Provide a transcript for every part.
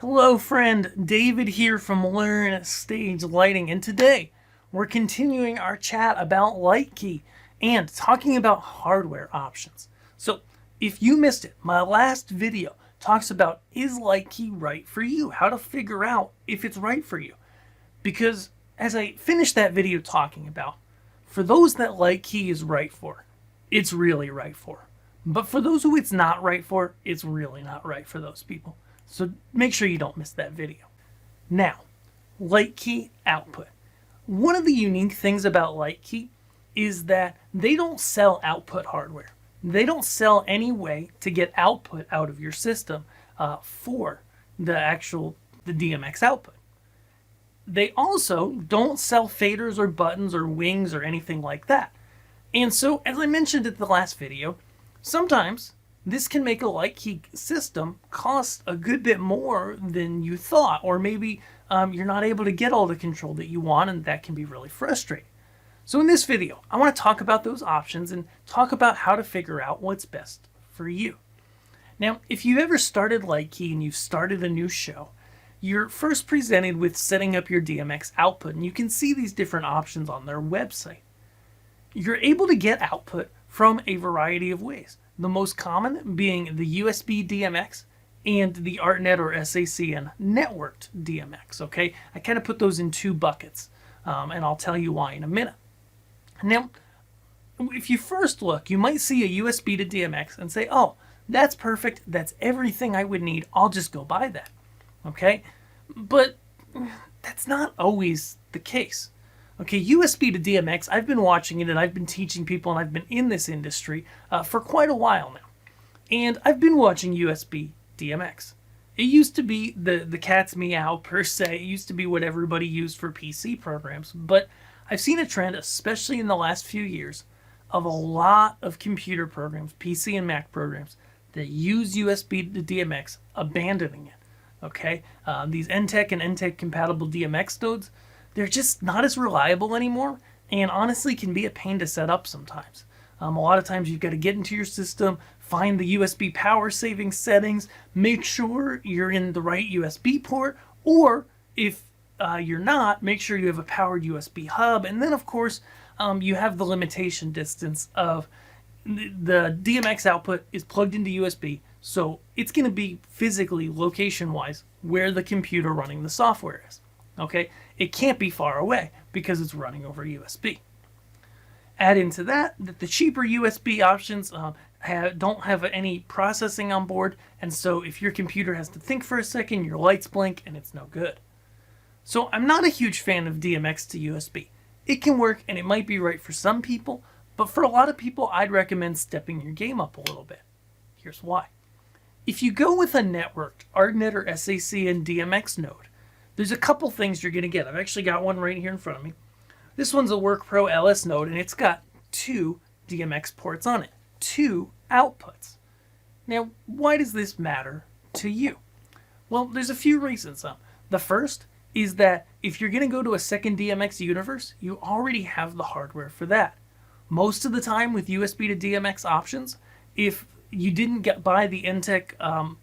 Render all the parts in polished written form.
Hello friend, David here from Learn Stage Lighting, and today we're continuing our chat about LightKey and talking about hardware options. So if you missed it, my last video talks about is LightKey right for you, how to figure out if it's right for you. Because as I finished that video talking about, for those that LightKey is right for, it's really right for. But for those who it's not right for, it's really not right for those people. So make sure you don't miss that video. Now, LightKey Output. One of the unique things about LightKey is that they don't sell output hardware. They don't sell any way to get output out of your system for the DMX output. They also don't sell faders or buttons or wings or anything like that. And so, as I mentioned in the last video, sometimes this can make a LightKey system cost a good bit more than you thought, or maybe you're not able to get all the control that you want, and that can be really frustrating. So in this video, I want to talk about those options and talk about how to figure out what's best for you. Now, if you've ever started LightKey and you've started a new show, you're first presented with setting up your DMX output, and you can see these different options on their website. You're able to get output from a variety of ways. The most common being the USB-DMX and the ArtNet or sACN networked DMX, okay? I kind of put those in two buckets, and I'll tell you why in a minute. Now, if you first look, you might see a USB to DMX and say, oh, that's perfect, that's everything I would need, I'll just go buy that, okay? But that's not always the case. Okay, USB to DMX, I've been watching it and I've been teaching people and I've been in this industry for quite a while now. And I've been watching USB-DMX. It used to be the cat's meow per se. It used to be what everybody used for PC programs. But I've seen a trend, especially in the last few years, of a lot of computer programs, PC and Mac programs, that use USB to DMX abandoning it. Okay, these NTEC and NTEC compatible DMX nodes, they're just not as reliable anymore, and honestly can be a pain to set up sometimes. A lot of times you've got to get into your system, find the USB power saving settings, make sure you're in the right USB port, or if you're not, make sure you have a powered USB hub, and then of course you have the limitation distance of the DMX output is plugged into USB, so it's going to be physically, location-wise, where the computer running the software is. Okay, it can't be far away because it's running over USB. Add into that the cheaper USB options don't have any processing on board, and so if your computer has to think for a second, your lights blink and it's no good. So I'm not a huge fan of DMX to USB. It can work and it might be right for some people, but for a lot of people I'd recommend stepping your game up a little bit. Here's why. If you go with a networked ArtNet or sACN DMX node, there's a couple things you're going to get. I've actually got one right here in front of me. This one's a WorkPro LS node, and it's got two DMX ports on it, two outputs. Now, why does this matter to you? Well, there's a few reasons. The first is that if you're going to go to a second DMX universe, you already have the hardware for that. Most of the time with USB to DMX options, if you didn't buy the NTEC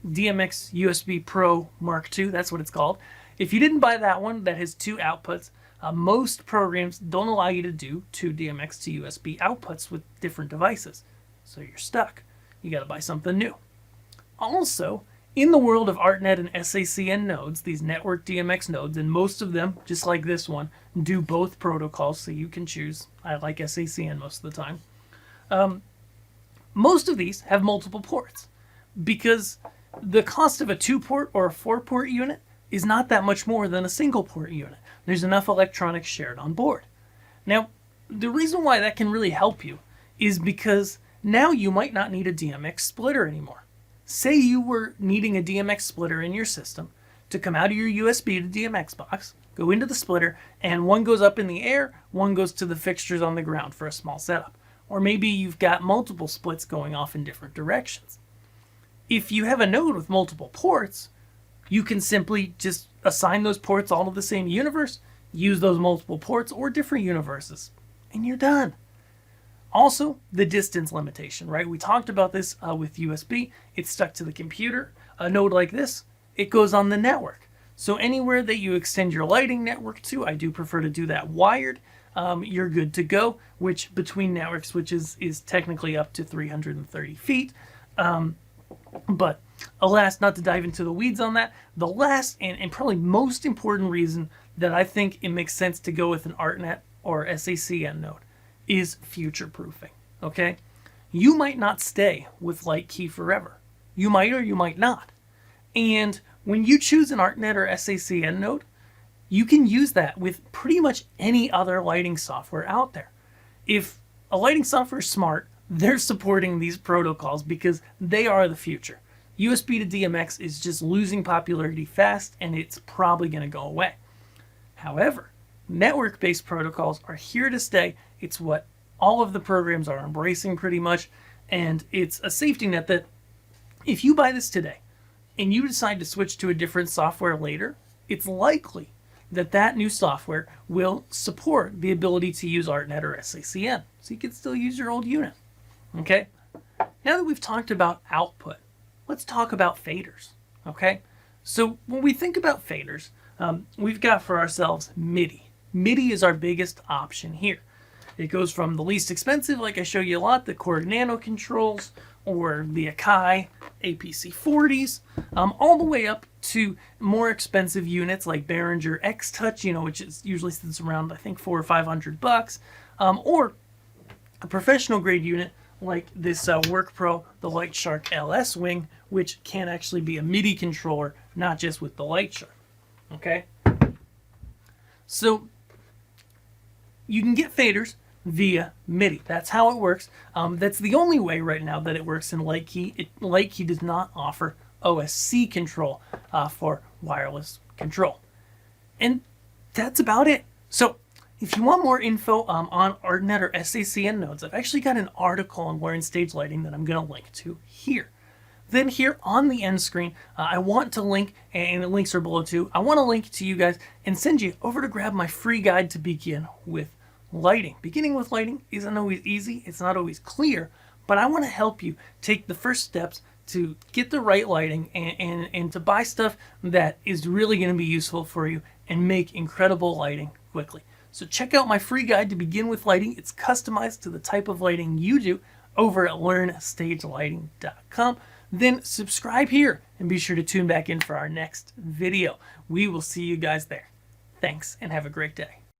DMX USB Pro Mark II, that's what it's called. If you didn't buy that one that has two outputs, most programs don't allow you to do two DMX to USB outputs with different devices. So you're stuck. You got to buy something new. Also, in the world of ArtNet and sACN nodes, these network DMX nodes, and most of them, just like this one, do both protocols, so you can choose. I like sACN most of the time. Most of these have multiple ports because the cost of a 2-port or a 4-port unit is not that much more than a single-port unit. There's enough electronics shared on board. Now, the reason why that can really help you is because now you might not need a DMX splitter anymore. Say you were needing a DMX splitter in your system to come out of your USB to DMX box, go into the splitter, and one goes up in the air, one goes to the fixtures on the ground for a small setup. Or maybe you've got multiple splits going off in different directions. If you have a node with multiple ports, you can simply just assign those ports all to the same universe, use those multiple ports or different universes, and you're done. Also, the distance limitation, right? We talked about this with USB. It's stuck to the computer. A node like this, it goes on the network. So anywhere that you extend your lighting network to, I do prefer to do that wired, you're good to go, which between network switches is technically up to 330 feet. But alas, not to dive into the weeds on that, the last and probably most important reason that I think it makes sense to go with an ArtNet or sACN node is future proofing, okay? You might not stay with LightKey forever. You might or you might not. And when you choose an ArtNet or sACN node, you can use that with pretty much any other lighting software out there. If a lighting software is smart, they're supporting these protocols because they are the future. USB to DMX is just losing popularity fast, and it's probably going to go away. However, network-based protocols are here to stay. It's what all of the programs are embracing pretty much, and it's a safety net that if you buy this today and you decide to switch to a different software later, it's likely that that new software will support the ability to use ArtNet or sACN, so you can still use your old unit. Okay? Now that we've talked about output, let's talk about faders. Okay? So when we think about faders, we've got for ourselves MIDI. MIDI is our biggest option here. It goes from the least expensive, like I show you a lot, the Korg Nano controls, or the Akai APC40s, all the way up to more expensive units like Behringer X-Touch, which is usually sits around, I think, $400 or $500, or a professional grade unit like this WorkPro, the LightShark LS Wing, which can actually be a MIDI controller, not just with the LightShark. Okay? So you can get faders via MIDI. That's how it works. That's the only way right now that it works in LightKey. LightKey does not offer OSC control for wireless control. And that's about it. So if you want more info on ArtNet or sACN nodes, I've actually got an article on Learn Stage Lighting that I'm going to link to here. Then here on the end screen, I want to link, and the links are below too, I want to link to you guys and send you over to grab my free guide to begin with lighting. Beginning with lighting isn't always easy, it's not always clear, but I want to help you take the first steps to get the right lighting and to buy stuff that is really going to be useful for you and make incredible lighting quickly. So check out my free guide to begin with lighting. It's customized to the type of lighting you do over at learnstagelighting.com. Then subscribe here and be sure to tune back in for our next video. We will see you guys there. Thanks and have a great day.